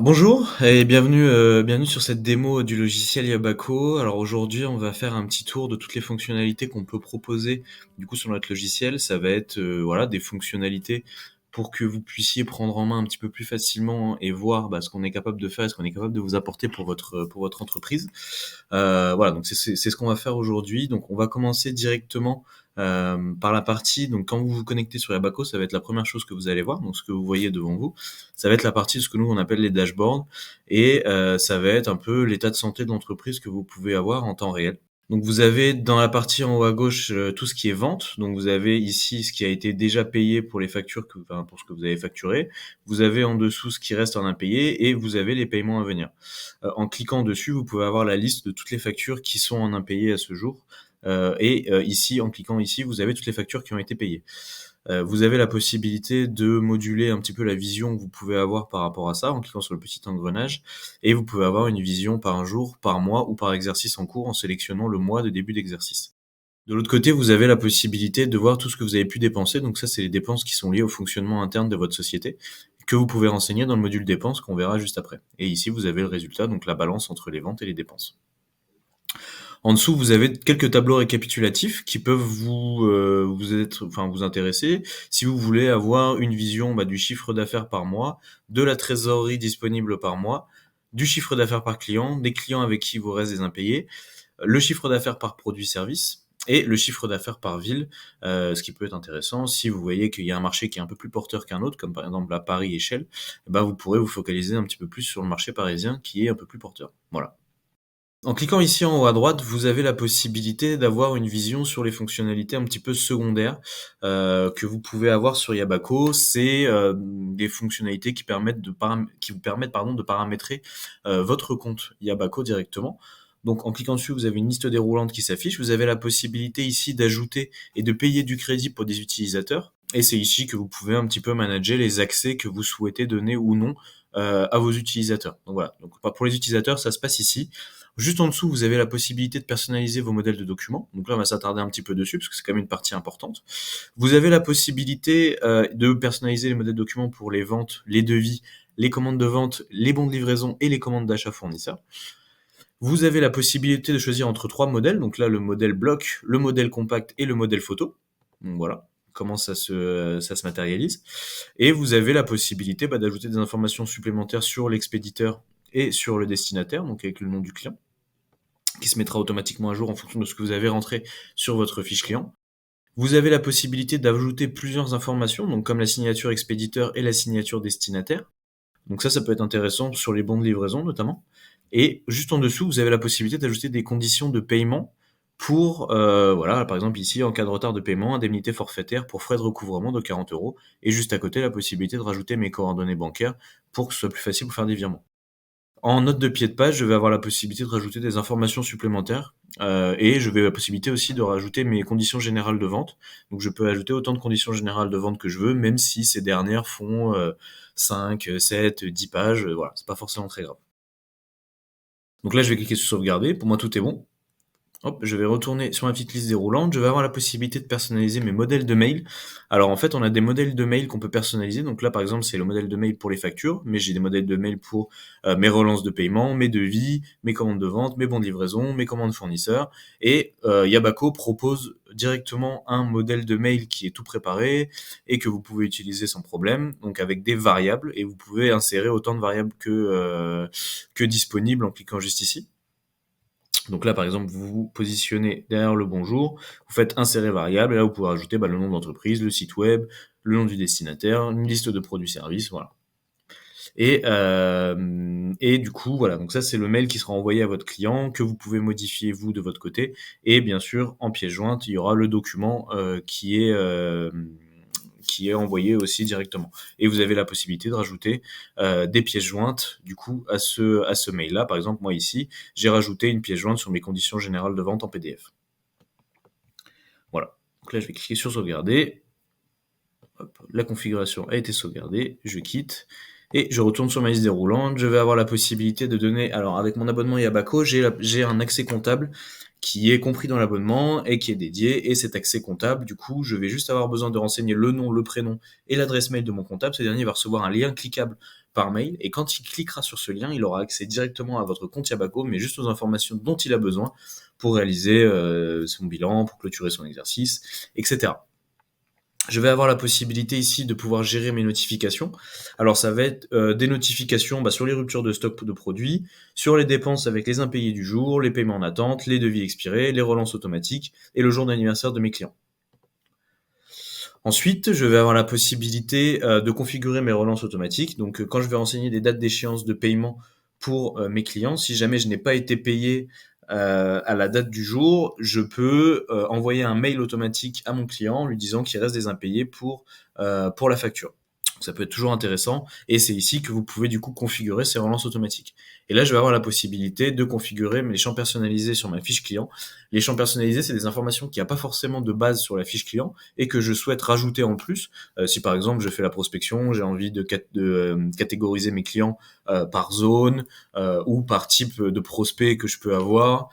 Bonjour et bienvenue sur cette démo du logiciel Yabaco. Alors aujourd'hui, on va faire un petit tour de toutes les fonctionnalités qu'on peut proposer du coup sur notre logiciel. Ça va être voilà des fonctionnalités pour que vous puissiez prendre en main un petit peu plus facilement et voir ce qu'on est capable de faire et ce qu'on est capable de vous apporter pour votre entreprise. Voilà, donc c'est ce qu'on va faire aujourd'hui. Donc on va commencer directement par la partie. Donc quand vous vous connectez sur Yabaco, ça va être la première chose que vous allez voir. Donc ce que vous voyez devant vous, ça va être la partie de ce que nous on appelle les dashboards et ça va être un peu l'état de santé de l'entreprise que vous pouvez avoir en temps réel. Donc vous avez dans la partie en haut à gauche tout ce qui est vente. Donc vous avez ici ce qui a été déjà payé pour les factures, pour ce que vous avez facturé. Vous avez en dessous ce qui reste en impayé et vous avez les paiements à venir. En cliquant dessus, vous pouvez avoir la liste de toutes les factures qui sont en impayé à ce jour. Ici, en cliquant ici, vous avez toutes les factures qui ont été payées. Vous avez la possibilité de moduler un petit peu la vision que vous pouvez avoir par rapport à ça en cliquant sur le petit engrenage et vous pouvez avoir une vision par jour, par mois ou par exercice en cours en sélectionnant le mois de début d'exercice. De l'autre côté, vous avez la possibilité de voir tout ce que vous avez pu dépenser. Donc ça, c'est les dépenses qui sont liées au fonctionnement interne de votre société que vous pouvez renseigner dans le module dépenses qu'on verra juste après. Et ici, vous avez le résultat, donc la balance entre les ventes et les dépenses. En dessous, vous avez quelques tableaux récapitulatifs qui peuvent vous intéresser si vous voulez avoir une vision du chiffre d'affaires par mois, de la trésorerie disponible par mois, du chiffre d'affaires par client, des clients avec qui vous reste des impayés, le chiffre d'affaires par produit-service et le chiffre d'affaires par ville, ce qui peut être intéressant si vous voyez qu'il y a un marché qui est un peu plus porteur qu'un autre, comme par exemple à Paris et Shell, vous pourrez vous focaliser un petit peu plus sur le marché parisien qui est un peu plus porteur. Voilà. En cliquant ici en haut à droite, vous avez la possibilité d'avoir une vision sur les fonctionnalités un petit peu secondaires que vous pouvez avoir sur Yabaco. C'est des fonctionnalités qui vous permettent de paramétrer votre compte Yabaco directement. Donc en cliquant dessus, vous avez une liste déroulante qui s'affiche. Vous avez la possibilité ici d'ajouter et de payer du crédit pour des utilisateurs. Et c'est ici que vous pouvez un petit peu manager les accès que vous souhaitez donner ou non à vos utilisateurs. Donc voilà. Donc pour les utilisateurs, ça se passe ici. Juste en dessous, vous avez la possibilité de personnaliser vos modèles de documents. Donc là, on va s'attarder un petit peu dessus parce que c'est quand même une partie importante. Vous avez la possibilité de personnaliser les modèles de documents pour les ventes, les devis, les commandes de vente, les bons de livraison et les commandes d'achat fournisseurs. Vous avez la possibilité de choisir entre trois modèles. Donc là, le modèle bloc, le modèle compact et le modèle photo. Donc voilà comment ça se matérialise. Et vous avez la possibilité d'ajouter des informations supplémentaires sur l'expéditeur et sur le destinataire, donc avec le nom du client, qui se mettra automatiquement à jour en fonction de ce que vous avez rentré sur votre fiche client. Vous avez la possibilité d'ajouter plusieurs informations, donc comme la signature expéditeur et la signature destinataire. Donc ça peut être intéressant sur les bons de livraison notamment. Et juste en dessous, vous avez la possibilité d'ajouter des conditions de paiement pour, voilà, par exemple ici, en cas de retard de paiement, indemnité forfaitaire pour frais de recouvrement de 40 €. Et juste à côté, la possibilité de rajouter mes coordonnées bancaires pour que ce soit plus facile pour faire des virements. En note de pied de page, je vais avoir la possibilité de rajouter des informations supplémentaires et je vais la possibilité aussi de rajouter mes conditions générales de vente. Donc je peux ajouter autant de conditions générales de vente que je veux, même si ces dernières font 5, 7, 10 pages. Voilà, c'est pas forcément très grave. Donc là, je vais cliquer sur sauvegarder. Pour moi, tout est bon. Hop, je vais retourner sur ma petite liste déroulante. Je vais avoir la possibilité de personnaliser mes modèles de mail. Alors en fait, on a des modèles de mail qu'on peut personnaliser. Donc là, par exemple, c'est le modèle de mail pour les factures, mais j'ai des modèles de mail pour mes relances de paiement, mes devis, mes commandes de vente, mes bons de livraison, mes commandes fournisseurs. Et Yabaco propose directement un modèle de mail qui est tout préparé et que vous pouvez utiliser sans problème, donc avec des variables. Et vous pouvez insérer autant de variables que disponible en cliquant juste ici. Donc là, par exemple, vous vous positionnez derrière le bonjour, vous faites insérer variable, et là, vous pouvez rajouter le nom de l'entreprise, le site web, le nom du destinataire, une liste de produits-services, voilà. Et du coup, voilà, donc ça, c'est le mail qui sera envoyé à votre client, que vous pouvez modifier, vous, de votre côté. Et bien sûr, en pièce jointe, il y aura le document qui est envoyé aussi directement. Et vous avez la possibilité de rajouter des pièces jointes du coup à ce mail-là. Par exemple, moi ici, j'ai rajouté une pièce jointe sur mes conditions générales de vente en PDF. Voilà. Donc là, je vais cliquer sur sauvegarder. Hop, la configuration a été sauvegardée. Je quitte. Et je retourne sur ma liste déroulante, je vais avoir la possibilité de donner, alors avec mon abonnement Yabaco, j'ai un accès comptable qui est compris dans l'abonnement et qui est dédié, et cet accès comptable, du coup, je vais juste avoir besoin de renseigner le nom, le prénom et l'adresse mail de mon comptable. Ce dernier va recevoir un lien cliquable par mail, et quand il cliquera sur ce lien, il aura accès directement à votre compte Yabaco, mais juste aux informations dont il a besoin pour réaliser son bilan, pour clôturer son exercice, etc. Je vais avoir la possibilité ici de pouvoir gérer mes notifications. Alors ça va être des notifications sur les ruptures de stock de produits, sur les dépenses avec les impayés du jour, les paiements en attente, les devis expirés, les relances automatiques et le jour d'anniversaire de mes clients. Ensuite, je vais avoir la possibilité de configurer mes relances automatiques. Donc quand je vais renseigner des dates d'échéance de paiement pour mes clients, si jamais je n'ai pas été payé à la date du jour, je peux envoyer un mail automatique à mon client lui disant qu'il reste des impayés pour la facture. Donc, ça peut être toujours intéressant, et c'est ici que vous pouvez du coup configurer ces relances automatiques. Et là, je vais avoir la possibilité de configurer mes champs personnalisés sur ma fiche client. Les champs personnalisés, c'est des informations qu'il n'y a pas forcément de base sur la fiche client et que je souhaite rajouter en plus. Si par exemple je fais la prospection, j'ai envie de catégoriser mes clients par zone ou par type de prospect que je peux avoir,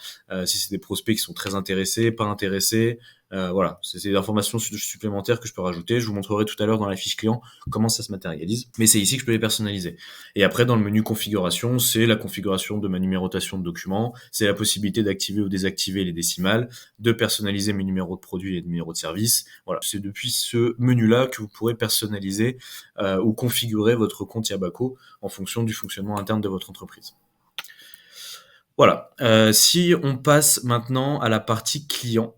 si c'est des prospects qui sont très intéressés, pas intéressés, voilà, c'est des informations supplémentaires que je peux rajouter. Je vous montrerai tout à l'heure dans la fiche client comment ça se matérialise, mais c'est ici que je peux les personnaliser. Et après, dans le menu configuration, c'est la configuration de ma numérotation de documents, c'est la possibilité d'activer ou désactiver les décimales, de personnaliser mes numéros de produits et de numéros de service. Voilà, c'est depuis ce menu-là que vous pourrez personnaliser ou configurer votre compte Yabaco en fonction du fonctionnement interne de votre entreprise. Voilà. Si on passe maintenant à la partie client,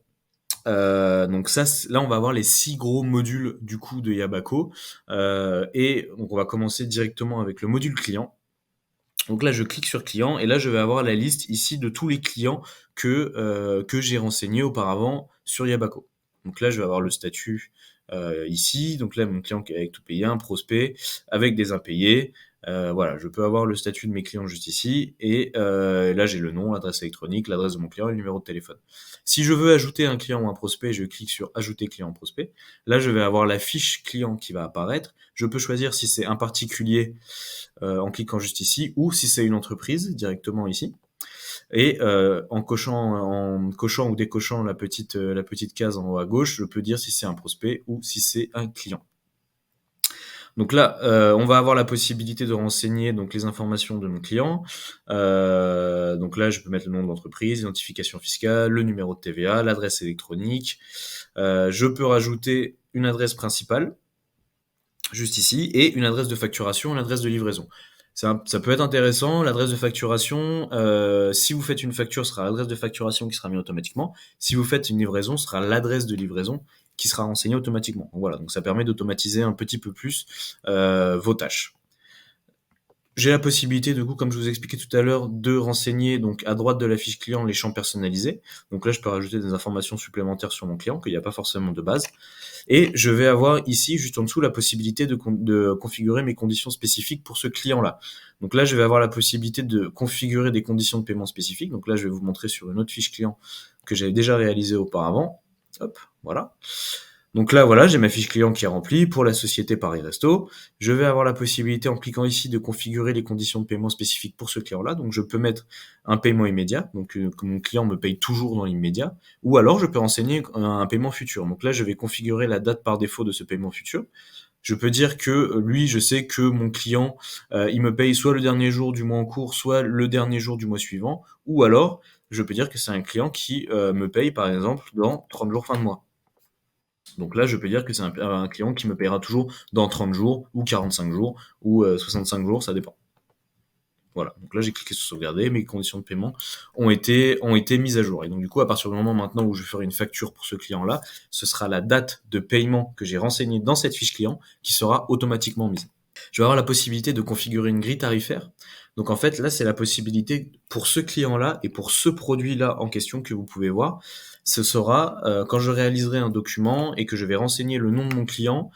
donc ça, là, on va avoir les 6 gros modules du coup de Yabaco, et donc on va commencer directement avec le module client. Donc là, je clique sur client, et là, je vais avoir la liste ici de tous les clients que j'ai renseignés auparavant sur Yabaco. Donc là, je vais avoir le statut ici. Donc là, mon client qui est avec tout payé, un prospect avec des impayés. Voilà, je peux avoir le statut de mes clients juste ici, et là j'ai le nom, l'adresse électronique, l'adresse de mon client et le numéro de téléphone. Si je veux ajouter un client ou un prospect, je clique sur ajouter client prospect. Là, je vais avoir la fiche client qui va apparaître. Je peux choisir si c'est un particulier en cliquant juste ici, ou si c'est une entreprise directement ici. Et en cochant ou décochant la petite case en haut à gauche, je peux dire si c'est un prospect ou si c'est un client. Donc là, on va avoir la possibilité de renseigner donc les informations de mon client. Donc là, je peux mettre le nom de l'entreprise, l'identification fiscale, le numéro de TVA, l'adresse électronique. Je peux rajouter une adresse principale, juste ici, et une adresse de facturation, une adresse de livraison. Ça peut être intéressant. L'adresse de facturation, si vous faites une facture, ce sera l'adresse de facturation qui sera mise automatiquement. Si vous faites une livraison, ce sera l'adresse de livraison qui sera renseignée automatiquement. Donc voilà, donc ça permet d'automatiser un petit peu plus vos tâches. J'ai la possibilité, du coup, comme je vous expliquais tout à l'heure, de renseigner donc à droite de la fiche client les champs personnalisés. Donc là, je peux rajouter des informations supplémentaires sur mon client qu'il n'y a pas forcément de base. Et je vais avoir ici, juste en dessous, la possibilité de configurer mes conditions spécifiques pour ce client-là. Donc là, je vais avoir la possibilité de configurer des conditions de paiement spécifiques. Donc là, je vais vous montrer sur une autre fiche client que j'avais déjà réalisée auparavant. Hop, voilà. Donc là, voilà, j'ai ma fiche client qui est remplie pour la société Paris Resto. Je vais avoir la possibilité, en cliquant ici, de configurer les conditions de paiement spécifiques pour ce client-là. Donc je peux mettre un paiement immédiat, donc que mon client me paye toujours dans l'immédiat, ou alors je peux renseigner un paiement futur. Donc là, je vais configurer la date par défaut de ce paiement futur. Je peux dire que lui, je sais que mon client, il me paye soit le dernier jour du mois en cours, soit le dernier jour du mois suivant, ou alors je peux dire que c'est un client qui me paye, par exemple, dans 30 jours fin de mois. Donc là, je peux dire que c'est un client qui me paiera toujours dans 30 jours, ou 45 jours, ou 65 jours, ça dépend. Voilà, donc là j'ai cliqué sur sauvegarder, mes conditions de paiement ont été mises à jour. Et donc du coup, à partir du moment maintenant où je ferai une facture pour ce client-là, ce sera la date de paiement que j'ai renseignée dans cette fiche client qui sera automatiquement mise. Je vais avoir la possibilité de configurer une grille tarifaire. Donc en fait, là, c'est la possibilité pour ce client-là et pour ce produit-là en question que vous pouvez voir. Ce sera quand je réaliserai un document et que je vais renseigner le nom de mon client,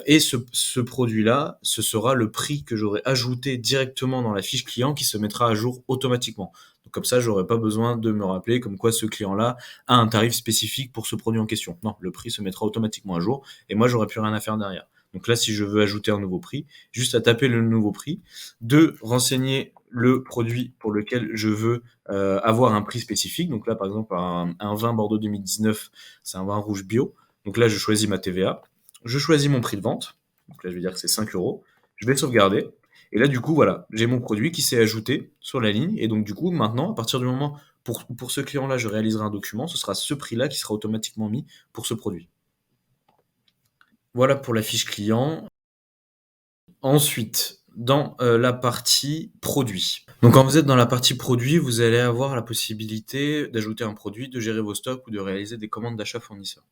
et ce produit-là, ce sera le prix que j'aurai ajouté directement dans la fiche client qui se mettra à jour automatiquement. Donc comme ça, j'aurai pas besoin de me rappeler comme quoi ce client-là a un tarif spécifique pour ce produit en question. Non, le prix se mettra automatiquement à jour et moi, j'aurai plus rien à faire derrière. Donc là, si je veux ajouter un nouveau prix, juste à taper le nouveau prix, de renseigner le produit pour lequel je veux avoir un prix spécifique. Donc là, par exemple, un vin Bordeaux 2019, c'est un vin rouge bio. Donc là, je choisis ma TVA, je choisis mon prix de vente. Donc là, je vais dire que c'est 5 euros. Je vais sauvegarder. Et là, du coup, voilà, j'ai mon produit qui s'est ajouté sur la ligne. Et donc, du coup, maintenant, à partir du moment, pour ce client-là, je réaliserai un document, ce sera ce prix-là qui sera automatiquement mis pour ce produit. Voilà pour la fiche client. Ensuite, dans la partie produit. Donc quand vous êtes dans la partie produit, vous allez avoir la possibilité d'ajouter un produit, de gérer vos stocks ou de réaliser des commandes d'achat fournisseurs.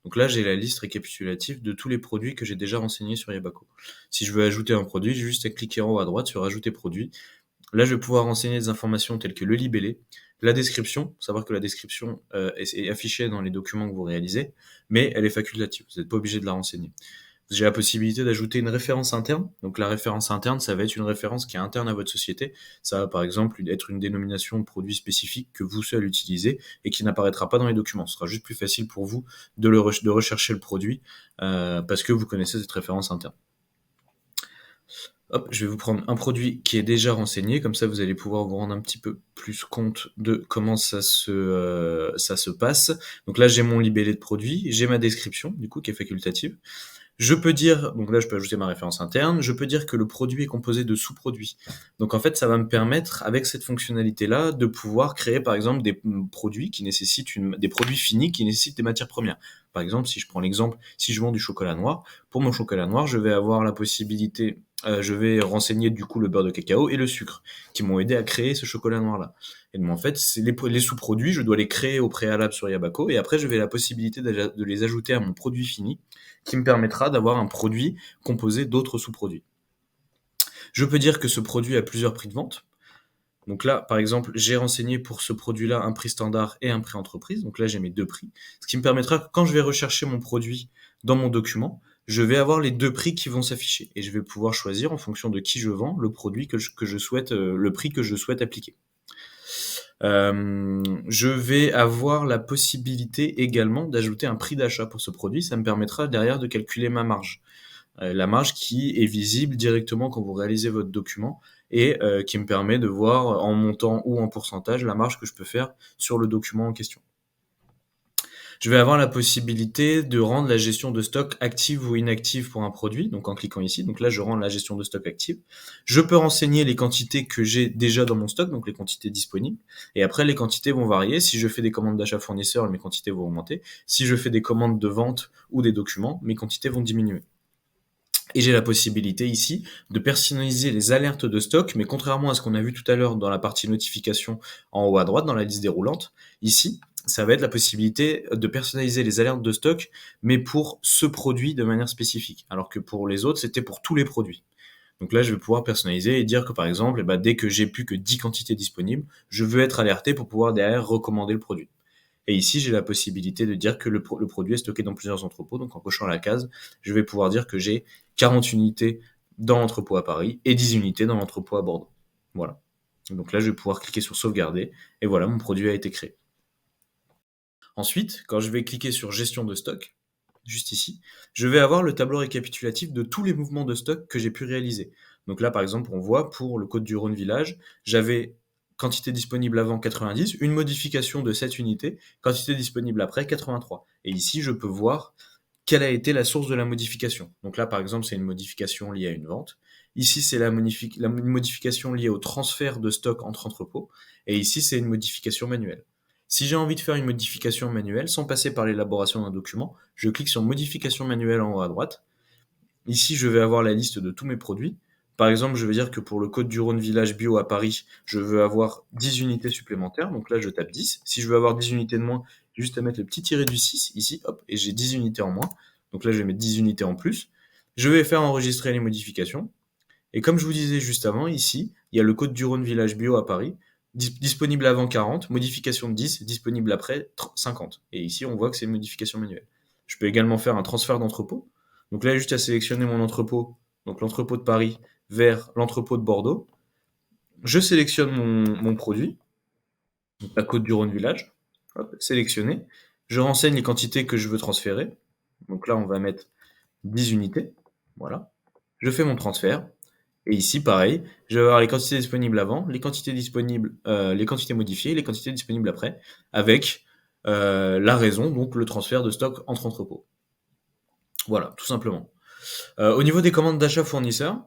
Donc là, j'ai la liste récapitulative de tous les produits que j'ai déjà renseignés sur Yabaco. Si je veux ajouter un produit, j'ai juste à cliquer en haut à droite sur Ajouter produit. Là, je vais pouvoir renseigner des informations telles que le libellé, la description, savoir que la description est affichée dans les documents que vous réalisez, mais elle est facultative, vous n'êtes pas obligé de la renseigner. J'ai la possibilité d'ajouter une référence interne. Donc la référence interne, ça va être une référence qui est interne à votre société. Ça va par exemple être une dénomination de produit spécifique que vous seul utilisez et qui n'apparaîtra pas dans les documents. Ce sera juste plus facile pour vous de rechercher le produit parce que vous connaissez cette référence interne. Hop, je vais vous prendre un produit qui est déjà renseigné, comme ça vous allez pouvoir vous rendre un petit peu plus compte de comment ça se passe. Donc là j'ai mon libellé de produit, j'ai ma description du coup qui est facultative. Je peux dire, donc là je peux ajouter ma référence interne, je peux dire que le produit est composé de sous-produits. Donc en fait ça va me permettre avec cette fonctionnalité-là de pouvoir créer par exemple des produits qui nécessitent des produits finis qui nécessitent des matières premières. Par exemple si je prends l'exemple, si je vends du chocolat noir, pour mon chocolat noir je vais avoir la possibilité, je vais renseigner du coup le beurre de cacao et le sucre qui m'ont aidé à créer ce chocolat noir-là. Et donc en fait c'est les sous-produits, je dois les créer au préalable sur Yabaco et après je vais la possibilité de les ajouter à mon produit fini qui me permettra d'avoir un produit composé d'autres sous-produits. Je peux dire que ce produit a plusieurs prix de vente. Donc là, par exemple, j'ai renseigné pour ce produit-là un prix standard et un prix entreprise. Donc là, j'ai mes deux prix. Ce qui me permettra que quand je vais rechercher mon produit dans mon document, je vais avoir les deux prix qui vont s'afficher. Et je vais pouvoir choisir, en fonction de qui je vends, le produit que je souhaite, le prix que je souhaite appliquer. Je vais avoir la possibilité également d'ajouter un prix d'achat pour ce produit. Ça me permettra derrière de calculer ma marge. La marge qui est visible directement quand vous réalisez votre document et qui me permet de voir en montant ou en pourcentage la marge que je peux faire sur le document en question. Je vais avoir la possibilité de rendre la gestion de stock active ou inactive pour un produit, donc en cliquant ici. Donc là, je rends la gestion de stock active. Je peux renseigner les quantités que j'ai déjà dans mon stock, donc les quantités disponibles. Et après, les quantités vont varier. Si je fais des commandes d'achat fournisseur, mes quantités vont augmenter. Si je fais des commandes de vente ou des documents, mes quantités vont diminuer. Et j'ai la possibilité ici de personnaliser les alertes de stock, mais contrairement à ce qu'on a vu tout à l'heure dans la partie notification en haut à droite, dans la liste déroulante, ici, ça va être la possibilité de personnaliser les alertes de stock, mais pour ce produit de manière spécifique. Alors que pour les autres, c'était pour tous les produits. Donc là, je vais pouvoir personnaliser et dire que par exemple, dès que j'ai plus que 10 quantités disponibles, je veux être alerté pour pouvoir derrière recommander le produit. Et ici, j'ai la possibilité de dire que le produit est stocké dans plusieurs entrepôts. Donc en cochant la case, je vais pouvoir dire que j'ai 40 unités dans l'entrepôt à Paris et 10 unités dans l'entrepôt à Bordeaux. Voilà. Donc là, je vais pouvoir cliquer sur sauvegarder et voilà, mon produit a été créé. Ensuite, quand je vais cliquer sur gestion de stock, juste ici, je vais avoir le tableau récapitulatif de tous les mouvements de stock que j'ai pu réaliser. Donc là, par exemple, on voit pour le Côtes-du-Rhône Village, j'avais quantité disponible avant 90, une modification de 7 unités, quantité disponible après 83. Et ici, je peux voir quelle a été la source de la modification. Donc là, par exemple, c'est une modification liée à une vente. Ici, c'est la modification liée au transfert de stock entre entrepôts. Et ici, c'est une modification manuelle. Si j'ai envie de faire une modification manuelle sans passer par l'élaboration d'un document, je clique sur modification manuelle en haut à droite. Ici, je vais avoir la liste de tous mes produits. Par exemple, je vais dire que pour le Côtes-du-Rhône Village Bio à Paris, je veux avoir 10 unités supplémentaires. Donc là, je tape 10. Si je veux avoir 10 unités de moins, j'ai juste à mettre le petit tiré du 6 ici, hop, et j'ai 10 unités en moins. Donc là, je vais mettre 10 unités en plus. Je vais faire enregistrer les modifications. Et comme je vous disais juste avant, ici, il y a le Côtes-du-Rhône Village Bio à Paris, disponible avant 40, modification de 10, disponible après 50. Et ici, on voit que c'est une modification manuelle. Je peux également faire un transfert d'entrepôt. Donc là, juste à sélectionner mon entrepôt, donc l'entrepôt de Paris vers l'entrepôt de Bordeaux. Je sélectionne mon produit, donc la Côte-du-Rhône Village, hop, sélectionné. Je renseigne les quantités que je veux transférer. Donc là, on va mettre 10 unités. Voilà. Je fais mon transfert. Et ici, pareil, je vais avoir les quantités disponibles avant, les quantités disponibles, les quantités modifiées, les quantités disponibles après, avec la raison, donc le transfert de stock entre entrepôts. Voilà, tout simplement. Au niveau des commandes d'achat fournisseurs,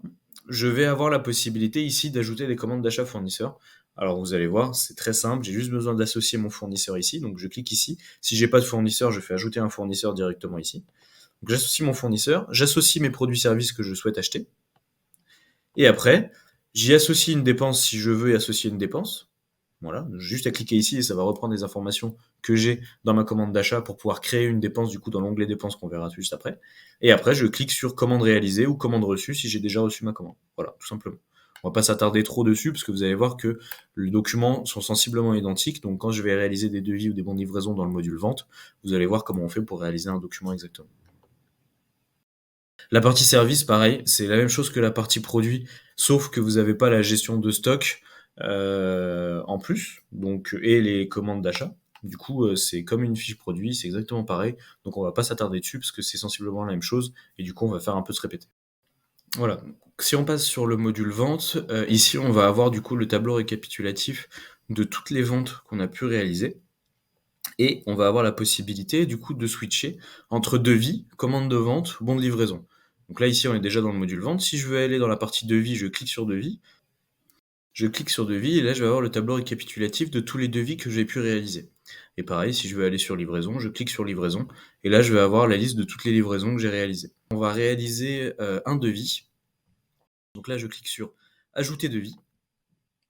je vais avoir la possibilité ici d'ajouter des commandes d'achat fournisseurs. Alors vous allez voir, c'est très simple, j'ai juste besoin d'associer mon fournisseur ici, donc je clique ici. Si j'ai pas de fournisseur, je fais ajouter un fournisseur directement ici. Donc j'associe mon fournisseur, j'associe mes produits-services que je souhaite acheter, et après, j'y associe une dépense si je veux y associer une dépense. Voilà, j'ai juste à cliquer ici et ça va reprendre les informations que j'ai dans ma commande d'achat pour pouvoir créer une dépense du coup dans l'onglet dépenses qu'on verra juste après. Et après, je clique sur commande réalisée ou commande reçue si j'ai déjà reçu ma commande. Voilà, tout simplement. On va pas s'attarder trop dessus parce que vous allez voir que les documents sont sensiblement identiques. Donc quand je vais réaliser des devis ou des bons de livraison dans le module vente, vous allez voir comment on fait pour réaliser un document exactement. La partie service, pareil, c'est la même chose que la partie produit, sauf que vous n'avez pas la gestion de stock en plus, donc et les commandes d'achat. Du coup, c'est comme une fiche produit, c'est exactement pareil. Donc on va pas s'attarder dessus parce que c'est sensiblement la même chose et du coup on va faire un peu se répéter. Voilà. Si on passe sur le module vente, ici on va avoir du coup le tableau récapitulatif de toutes les ventes qu'on a pu réaliser. Et on va avoir la possibilité du coup de switcher entre devis, commande de vente, bon de livraison. Donc là ici on est déjà dans le module vente. Si je veux aller dans la partie devis, je clique sur devis. Je clique sur devis et là je vais avoir le tableau récapitulatif de tous les devis que j'ai pu réaliser. Et pareil, si je veux aller sur livraison, je clique sur livraison et là je vais avoir la liste de toutes les livraisons que j'ai réalisées. On va réaliser un devis. Donc là je clique sur ajouter devis.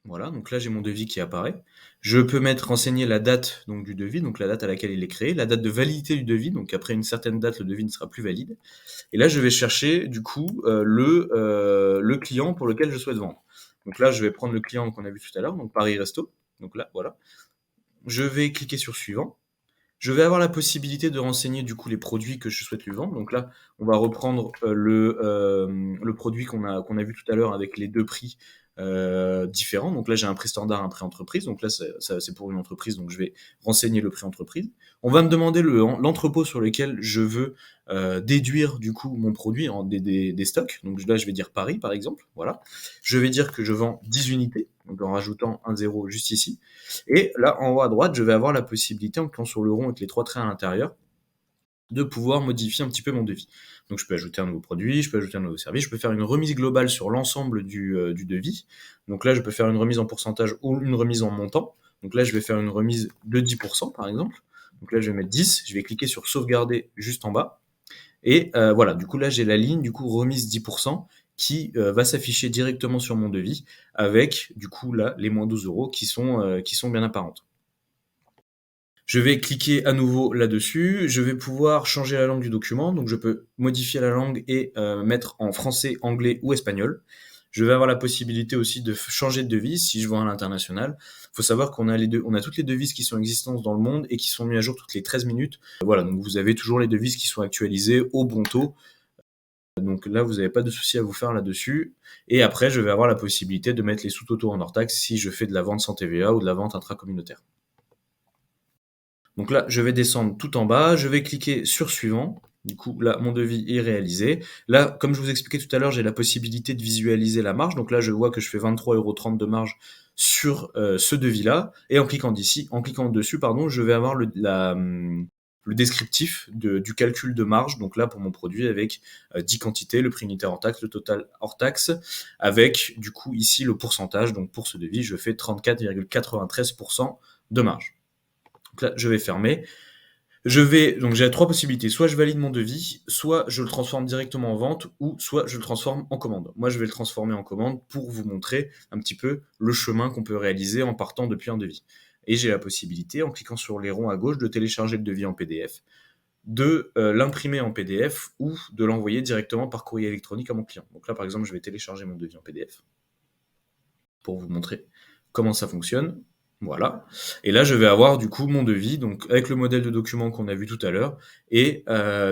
Voilà, donc là j'ai mon devis qui apparaît. Je peux mettre renseigner la date donc du devis, donc la date à laquelle il est créé, la date de validité du devis, donc après une certaine date le devis ne sera plus valide. Et là je vais chercher du coup le client pour lequel je souhaite vendre. Donc là je vais prendre le client qu'on a vu tout à l'heure, donc Paris Resto. Donc là voilà. Je vais cliquer sur suivant. Je vais avoir la possibilité de renseigner du coup les produits que je souhaite lui vendre. Donc là, on va reprendre le produit qu'on a vu tout à l'heure avec les deux prix différents. Donc là, j'ai un prix standard, un prix entreprise. Donc là, c'est pour une entreprise, donc je vais renseigner le prix entreprise. On va me demander l'entrepôt sur lequel je veux déduire du coup mon produit en des stocks. Donc là, je vais dire Paris, par exemple. Voilà. Je vais dire que je vends 10 unités, donc en rajoutant un zéro juste ici. Et là, en haut à droite, je vais avoir la possibilité, en cliquant sur le rond avec les trois traits à l'intérieur, de pouvoir modifier un petit peu mon devis. Donc je peux ajouter un nouveau produit, je peux ajouter un nouveau service, je peux faire une remise globale sur l'ensemble du devis. Donc là, je peux faire une remise en pourcentage ou une remise en montant. Donc là, je vais faire une remise de 10% par exemple. Donc là, je vais mettre 10, je vais cliquer sur sauvegarder juste en bas. Et voilà, du coup là j'ai la ligne du coup remise 10% qui va s'afficher directement sur mon devis avec du coup là les moins 12 euros qui sont bien apparentes. Je vais cliquer à nouveau là-dessus. Je vais pouvoir changer la langue du document. Donc, je peux modifier la langue et mettre en français, anglais ou espagnol. Je vais avoir la possibilité aussi de changer de devise si je veux à l'international. Il faut savoir qu'on a on a toutes les devises qui sont existantes dans le monde et qui sont mises à jour toutes les 13 minutes. Voilà, donc vous avez toujours les devises qui sont actualisées au bon taux. Donc là, vous n'avez pas de souci à vous faire là-dessus. Et après, je vais avoir la possibilité de mettre les sous-totaux en hors taxe si je fais de la vente sans TVA ou de la vente intracommunautaire. Donc là, je vais descendre tout en bas, je vais cliquer sur suivant. Du coup, là, mon devis est réalisé. Là, comme je vous expliquais tout à l'heure, j'ai la possibilité de visualiser la marge. Donc là, je vois que je fais 23,30 € de marge sur ce devis-là. Et en cliquant dessus, pardon, je vais avoir le descriptif du calcul de marge. Donc là, pour mon produit, avec 10 quantités, le prix unitaire hors taxe, le total hors taxe, avec du coup ici le pourcentage. Donc pour ce devis, je fais 34,93% de marge. Donc là, je vais fermer. Donc j'ai trois possibilités. Soit je valide mon devis, soit je le transforme directement en vente, ou soit je le transforme en commande. Moi, je vais le transformer en commande pour vous montrer un petit peu le chemin qu'on peut réaliser en partant depuis un devis. Et j'ai la possibilité, en cliquant sur les ronds à gauche, de télécharger le devis en PDF, de l'imprimer en PDF ou de l'envoyer directement par courrier électronique à mon client. Donc là, par exemple, je vais télécharger mon devis en PDF pour vous montrer comment ça fonctionne. Voilà. Et là, je vais avoir du coup mon devis, donc avec le modèle de document qu'on a vu tout à l'heure, et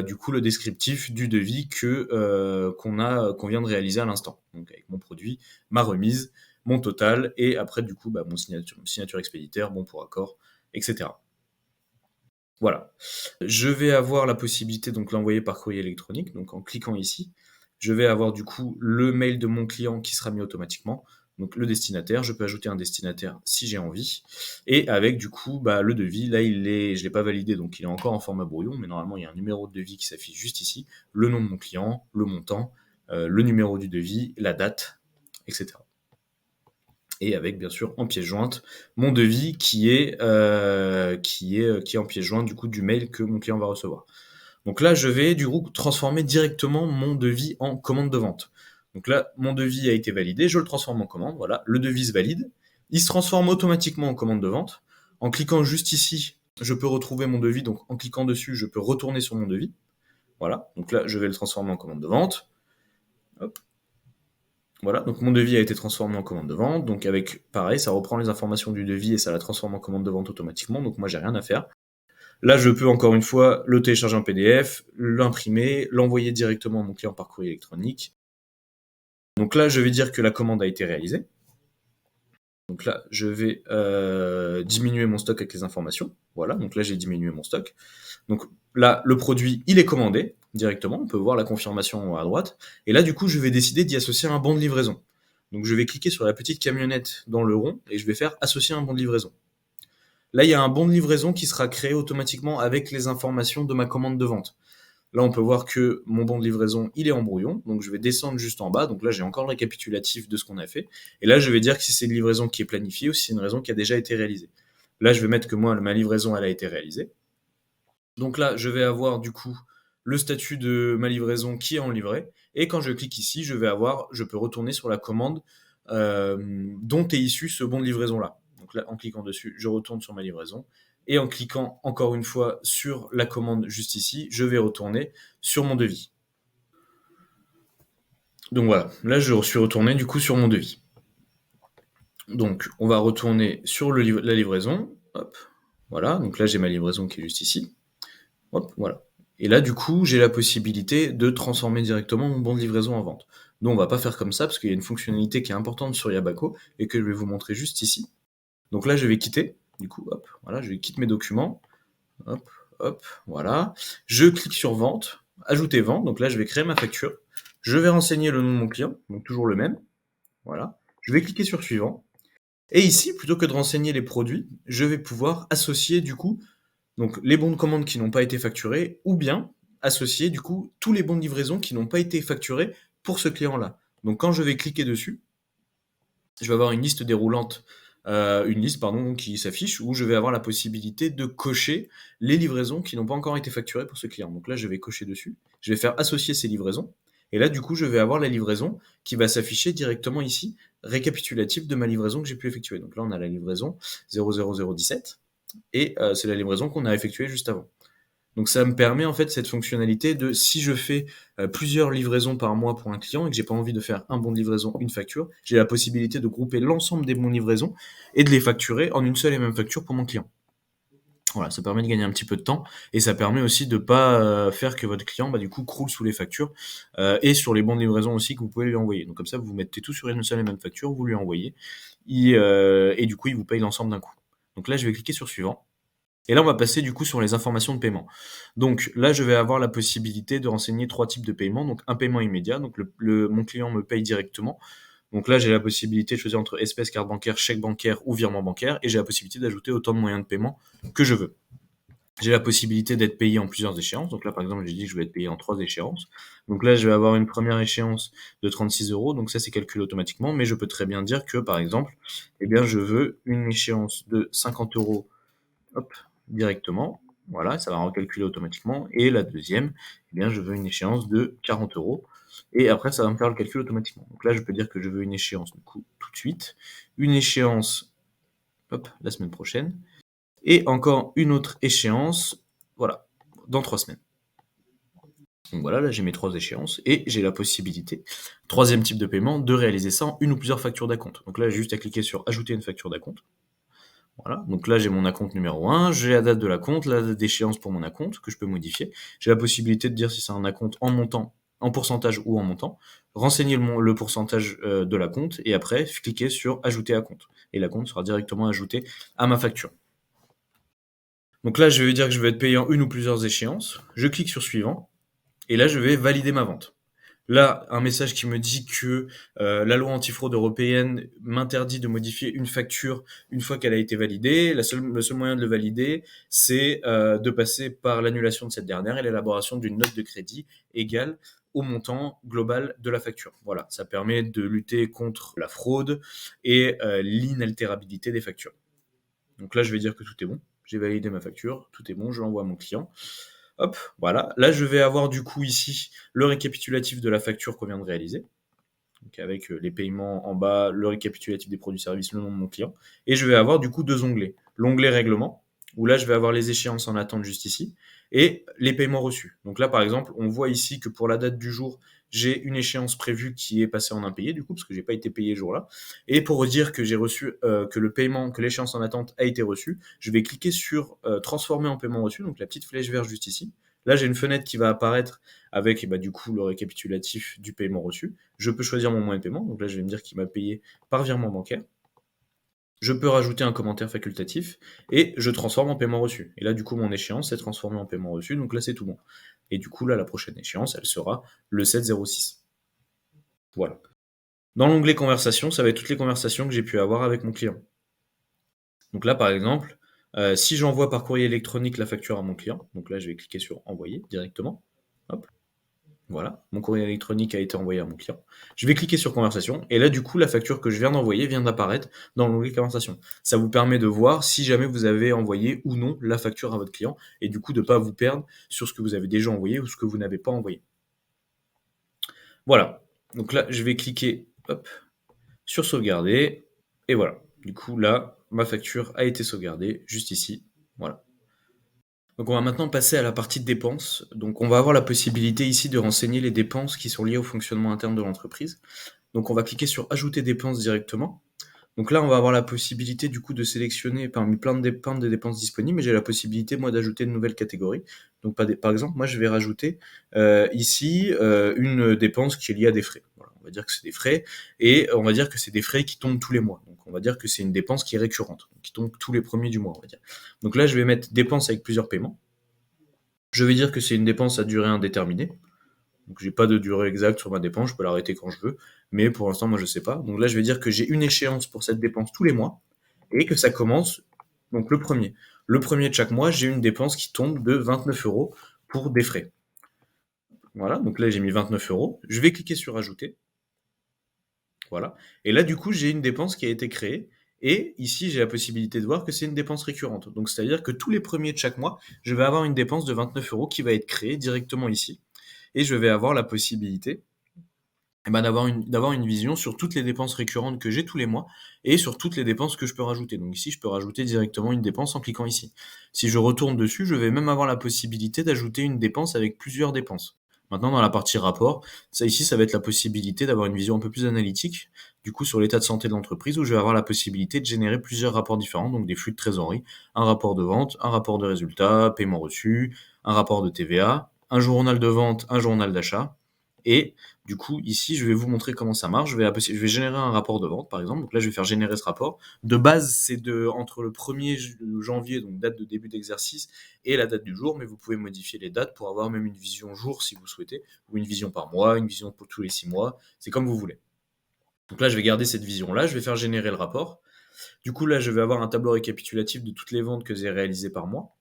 du coup le descriptif du devis qu'on vient de réaliser à l'instant. Donc avec mon produit, ma remise, mon total, et après du coup mon signature expéditeur, bon pour accord, etc. Voilà. Je vais avoir la possibilité donc l'envoyer par courrier électronique, donc en cliquant ici. Je vais avoir du coup le mail de mon client qui sera mis automatiquement. Donc le destinataire, je peux ajouter un destinataire si j'ai envie. Et avec du coup le devis, là je l'ai pas validé, donc il est encore en format brouillon, mais normalement il y a un numéro de devis qui s'affiche juste ici, le nom de mon client, le montant, le numéro du devis, la date, etc. Et avec bien sûr en pièce jointe mon devis qui est en pièce jointe du coup du mail que mon client va recevoir. Donc là, je vais du coup transformer directement mon devis en commande de vente. Donc là, mon devis a été validé, je le transforme en commande, voilà, le devis se valide, il se transforme automatiquement en commande de vente. En cliquant juste ici, je peux retrouver mon devis, donc en cliquant dessus, je peux retourner sur mon devis. Voilà, donc là, je vais le transformer en commande de vente. Hop. Voilà, donc mon devis a été transformé en commande de vente, donc avec, pareil, ça reprend les informations du devis et ça la transforme en commande de vente automatiquement, donc moi j'ai rien à faire. Là, je peux encore une fois le télécharger en PDF, l'imprimer, l'envoyer directement à mon client par courrier électronique. Donc là, je vais dire que la commande a été réalisée. Donc là, je vais diminuer mon stock avec les informations. Voilà, donc là, j'ai diminué mon stock. Donc là, le produit, il est commandé directement. On peut voir la confirmation à droite. Et là, du coup, je vais décider d'y associer un bon de livraison. Donc je vais cliquer sur la petite camionnette dans le rond et je vais faire associer un bon de livraison. Là, il y a un bon de livraison qui sera créé automatiquement avec les informations de ma commande de vente. Là, on peut voir que mon bon de livraison, il est en brouillon. Donc, je vais descendre juste en bas. Donc là, j'ai encore le récapitulatif de ce qu'on a fait. Et là, je vais dire que si c'est une livraison qui est planifiée ou si c'est une livraison qui a déjà été réalisée. Là, je vais mettre que moi, ma livraison, elle a été réalisée. Donc là, je vais avoir du coup le statut de ma livraison qui est en livré. Et quand je clique ici, je peux retourner sur la commande dont est issu ce bon de livraison là. Donc là, en cliquant dessus, je retourne sur ma livraison. Et en cliquant encore une fois sur la commande juste ici, je vais retourner sur mon devis. Donc voilà, là je suis retourné du coup sur mon devis. Donc on va retourner sur la livraison. Hop, voilà, donc là j'ai ma livraison qui est juste ici. Hop, voilà. Et là, du coup, j'ai la possibilité de transformer directement mon bon de livraison en vente. Donc, on va pas faire comme ça parce qu'il y a une fonctionnalité qui est importante sur Yabaco et que je vais vous montrer juste ici. Donc là, je vais quitter. Du coup, hop, voilà, je quitte mes documents. Hop, hop, voilà. Je clique sur vente, ajouter vente. Donc là, je vais créer ma facture. Je vais renseigner le nom de mon client, donc toujours le même. Voilà. Je vais cliquer sur suivant. Et ici, plutôt que de renseigner les produits, je vais pouvoir associer du coup donc les bons de commande qui n'ont pas été facturés, ou bien associer du coup tous les bons de livraison qui n'ont pas été facturés pour ce client-là. Donc quand je vais cliquer dessus, je vais avoir une liste déroulante, une liste pardon qui s'affiche où je vais avoir la possibilité de cocher les livraisons qui n'ont pas encore été facturées pour ce client. Donc là je vais cocher dessus, je vais faire associer ces livraisons. Et là, du coup, je vais avoir la livraison qui va s'afficher directement ici, récapitulatif de ma livraison que j'ai pu effectuer. Donc là, on a la livraison 00017 et c'est la livraison qu'on a effectuée juste avant. Donc ça me permet en fait cette fonctionnalité de si je fais plusieurs livraisons par mois pour un client et que j'ai pas envie de faire un bon de livraison, une facture, j'ai la possibilité de grouper l'ensemble des bons de livraison et de les facturer en une seule et même facture pour mon client. Voilà, ça permet de gagner un petit peu de temps et ça permet aussi de pas faire que votre client du coup croule sous les factures et sur les bons de livraison aussi que vous pouvez lui envoyer. Donc comme ça, vous mettez tout sur une seule et même facture, vous lui envoyez et du coup, il vous paye l'ensemble d'un coup. Donc là, je vais cliquer sur suivant. Et là, on va passer du coup sur les informations de paiement. Donc là, je vais avoir la possibilité de renseigner 3 types de paiement. Donc un paiement immédiat, donc mon client me paye directement. Donc là, j'ai la possibilité de choisir entre espèces, carte bancaire, chèque bancaire ou virement bancaire. Et j'ai la possibilité d'ajouter autant de moyens de paiement que je veux. J'ai la possibilité d'être payé en plusieurs échéances. Donc là, par exemple, j'ai dit que je vais être payé en 3 échéances. Donc là, je vais avoir une première échéance de 36 euros. Donc ça, c'est calculé automatiquement. Mais je peux très bien dire que, par exemple, eh bien, je veux une échéance de 50 euros hop, directement. Voilà, ça va recalculer automatiquement. Et la deuxième, eh bien, je veux une échéance de 40 euros. Et après, ça va me faire le calcul automatiquement. Donc là, je peux dire que je veux une échéance du coup tout de suite, une échéance hop, la semaine prochaine, et encore une autre échéance, voilà, dans 3 semaines. Donc voilà, là j'ai mes 3 échéances et j'ai la possibilité, troisième type de paiement, de réaliser ça en une ou plusieurs factures d'acompte. Donc là, j'ai juste à cliquer sur ajouter une facture d'acompte. Voilà, donc là j'ai mon acompte numéro 1, j'ai la date de l'acompte, la date d'échéance pour mon acompte que je peux modifier. J'ai la possibilité de dire si c'est un acompte en montant, en pourcentage ou en montant, renseigner le pourcentage de l'acompte et après cliquer sur ajouter acompte. Et l'acompte sera directement ajouté à ma facture. Donc là je vais dire que je vais être payé en une ou plusieurs échéances, je clique sur suivant et là je vais valider ma vente. Là, un message qui me dit que la loi antifraude européenne m'interdit de modifier une facture une fois qu'elle a été validée. Le seul moyen de le valider, c'est de passer par l'annulation de cette dernière et l'élaboration d'une note de crédit égale au montant global de la facture. Voilà, ça permet de lutter contre la fraude et l'inaltérabilité des factures. Donc là, je vais dire que tout est bon. J'ai validé ma facture, tout est bon, je l'envoie à mon client. Hop, voilà. Là, je vais avoir du coup ici le récapitulatif de la facture qu'on vient de réaliser. Donc avec les paiements en bas, le récapitulatif des produits services, le nom de mon client. Et je vais avoir du coup deux onglets. L'onglet règlement, où là, je vais avoir les échéances en attente juste ici, et les paiements reçus. Donc là, par exemple, on voit ici que pour la date du jour, j'ai une échéance prévue qui est passée en impayé, du coup, parce que j'ai pas été payé ce jour-là. Et pour dire que j'ai reçu, que le paiement, que l'échéance en attente a été reçue, je vais cliquer sur transformer en paiement reçu, donc la petite flèche verte juste ici. Là, j'ai une fenêtre qui va apparaître avec du coup le récapitulatif du paiement reçu. Je peux choisir mon moyen de paiement, donc là, je vais me dire qu'il m'a payé par virement bancaire. Je peux rajouter un commentaire facultatif et je transforme en paiement reçu. Et là, du coup, mon échéance est transformée en paiement reçu, donc là, c'est tout bon. Et du coup, là, la prochaine échéance, elle sera le 7/06. Voilà. Dans l'onglet conversation, ça va être toutes les conversations que j'ai pu avoir avec mon client. Donc là, par exemple, si j'envoie par courrier électronique la facture à mon client, donc là, je vais cliquer sur envoyer directement. Hop. Voilà, mon courrier électronique a été envoyé à mon client. Je vais cliquer sur conversation et là, du coup, la facture que je viens d'envoyer vient d'apparaître dans l'onglet conversation. Ça vous permet de voir si jamais vous avez envoyé ou non la facture à votre client et du coup de ne pas vous perdre sur ce que vous avez déjà envoyé ou ce que vous n'avez pas envoyé. Voilà. Donc là, je vais cliquer hop, sur sauvegarder et voilà. Du coup, là, ma facture a été sauvegardée juste ici. Voilà. Donc on va maintenant passer à la partie dépenses. Donc on va avoir la possibilité ici de renseigner les dépenses qui sont liées au fonctionnement interne de l'entreprise. Donc on va cliquer sur ajouter dépenses directement. Donc là on va avoir la possibilité du coup de sélectionner parmi plein de dépenses disponibles, mais j'ai la possibilité moi d'ajouter de nouvelles catégories. Donc par exemple moi je vais rajouter ici une dépense qui est liée à des frais. Voilà, on va dire que c'est des frais et on va dire que c'est des frais qui tombent tous les mois. Donc on va dire que c'est une dépense qui est récurrente, qui tombe tous les premiers du mois on va dire. Donc là je vais mettre dépenses avec plusieurs paiements. Je vais dire que c'est une dépense à durée indéterminée. Donc j'ai pas de durée exacte sur ma dépense, je peux l'arrêter quand je veux, mais pour l'instant moi je sais pas. Donc là je vais dire que j'ai une échéance pour cette dépense tous les mois et que ça commence donc le premier. Le premier de chaque mois, j'ai une dépense qui tombe de 29 euros pour des frais. Voilà, donc là j'ai mis 29 euros. Je vais cliquer sur ajouter. Voilà. Et là du coup j'ai une dépense qui a été créée. Et ici, j'ai la possibilité de voir que c'est une dépense récurrente. Donc, c'est-à-dire que tous les premiers de chaque mois, je vais avoir une dépense de 29 euros qui va être créée directement ici. Et je vais avoir la possibilité d'avoir une vision sur toutes les dépenses récurrentes que j'ai tous les mois et sur toutes les dépenses que je peux rajouter. Donc ici, je peux rajouter directement une dépense en cliquant ici. Si je retourne dessus, je vais même avoir la possibilité d'ajouter une dépense avec plusieurs dépenses. Maintenant, dans la partie rapport, ça ici, ça va être la possibilité d'avoir une vision un peu plus analytique, du coup, sur l'état de santé de l'entreprise, où je vais avoir la possibilité de générer plusieurs rapports différents, donc des flux de trésorerie, un rapport de vente, un rapport de résultat, paiement reçu, un rapport de TVA, un journal de vente, un journal d'achat, et du coup, ici, je vais vous montrer comment ça marche. Je vais générer un rapport de vente, par exemple. Donc là, je vais faire générer ce rapport. De base, c'est entre le 1er janvier, donc date de début d'exercice, et la date du jour, mais vous pouvez modifier les dates pour avoir même une vision jour si vous souhaitez, ou une vision par mois, une vision pour tous les 6 mois. C'est comme vous voulez. Donc là, je vais garder cette vision-là. Je vais faire générer le rapport. Du coup, là, je vais avoir un tableau récapitulatif de toutes les ventes que j'ai réalisées par mois.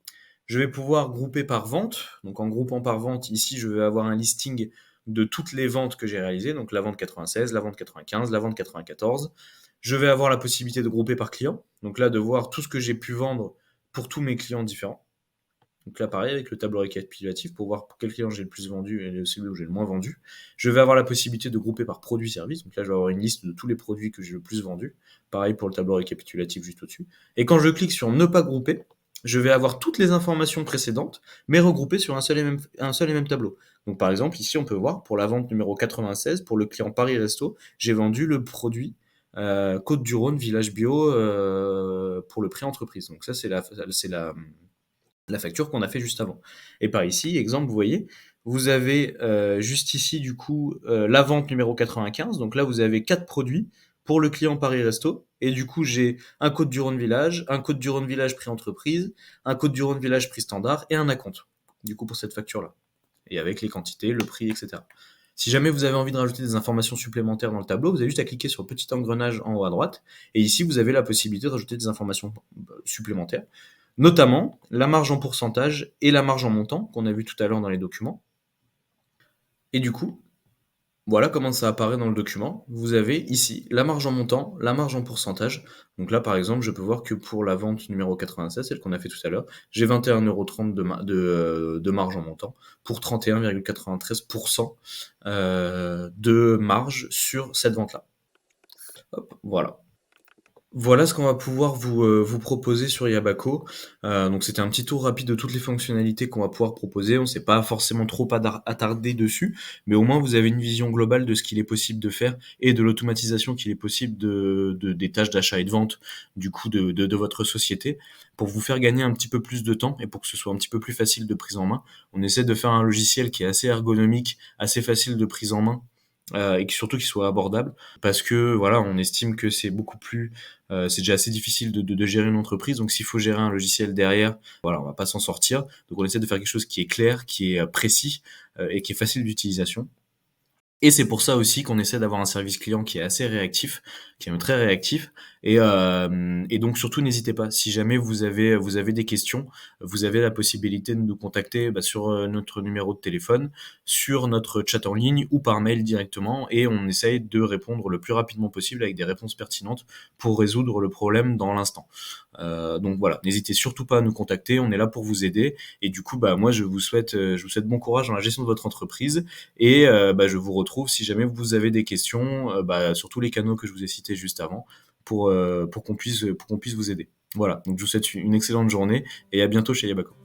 Je vais pouvoir grouper par vente. Donc en groupant par vente, ici, je vais avoir un listing de toutes les ventes que j'ai réalisées. Donc la vente 96, la vente 95, la vente 94. Je vais avoir la possibilité de grouper par client. Donc là, de voir tout ce que j'ai pu vendre pour tous mes clients différents. Donc là, pareil, avec le tableau récapitulatif pour voir pour quel client j'ai le plus vendu et celui où j'ai le moins vendu. Je vais avoir la possibilité de grouper par produit-service. Donc là, je vais avoir une liste de tous les produits que j'ai le plus vendus. Pareil pour le tableau récapitulatif juste au-dessus. Et quand je clique sur ne pas grouper, je vais avoir toutes les informations précédentes, mais regroupées sur un seul et même tableau. Donc par exemple, ici, on peut voir pour la vente numéro 96, pour le client Paris Resto, j'ai vendu le produit Côte-du-Rhône Village Bio pour le prix entreprise. Donc ça, c'est la facture qu'on a fait juste avant. Et par ici, exemple, vous voyez, vous avez juste ici, du coup, la vente numéro 95. Donc là, vous avez 4 produits pour le client Paris Resto. Et du coup, j'ai un code du Rhône Village, un code du Rhône Village prix entreprise, un code du Rhône Village prix standard et un acompte, du coup, pour cette facture-là. Et avec les quantités, le prix, etc. Si jamais vous avez envie de rajouter des informations supplémentaires dans le tableau, vous avez juste à cliquer sur le petit engrenage en haut à droite. Et ici, vous avez la possibilité de rajouter des informations supplémentaires, notamment la marge en pourcentage et la marge en montant qu'on a vu tout à l'heure dans les documents. Et du coup, voilà comment ça apparaît dans le document. Vous avez ici la marge en montant, la marge en pourcentage. Donc là, par exemple, je peux voir que pour la vente numéro 96, celle qu'on a fait tout à l'heure, j'ai 21,30 € de marge en montant pour 31,93% de marge sur cette vente-là. Hop, voilà. Voilà ce qu'on va pouvoir vous proposer sur Yabaco. Donc c'était un petit tour rapide de toutes les fonctionnalités qu'on va pouvoir proposer. On s'est pas forcément trop attardé dessus, mais au moins vous avez une vision globale de ce qu'il est possible de faire et de l'automatisation qu'il est possible des tâches d'achat et de vente du coup de votre société pour vous faire gagner un petit peu plus de temps et pour que ce soit un petit peu plus facile de prise en main. On essaie de faire un logiciel qui est assez ergonomique, assez facile de prise en main. Et surtout qu'il soit abordable parce que voilà, on estime que c'est beaucoup plus c'est déjà assez difficile de gérer une entreprise, donc s'il faut gérer un logiciel derrière, voilà, on va pas s'en sortir. Donc on essaie de faire quelque chose qui est clair, qui est précis et qui est facile d'utilisation. Et c'est pour ça aussi qu'on essaie d'avoir un service client qui est assez réactif, qui est même très réactif. Et donc surtout n'hésitez pas, si jamais vous avez des questions, vous avez la possibilité de nous contacter sur notre numéro de téléphone, sur notre chat en ligne ou par mail directement, et on essaye de répondre le plus rapidement possible avec des réponses pertinentes pour résoudre le problème dans l'instant. Donc voilà, n'hésitez surtout pas à nous contacter, on est là pour vous aider. Et du coup, moi je vous souhaite bon courage dans la gestion de votre entreprise. Et je vous retrouve si jamais vous avez des questions sur tous les canaux que je vous ai cités juste avant pour qu'on puisse vous aider. Voilà, donc je vous souhaite une excellente journée et à bientôt chez Yabaco.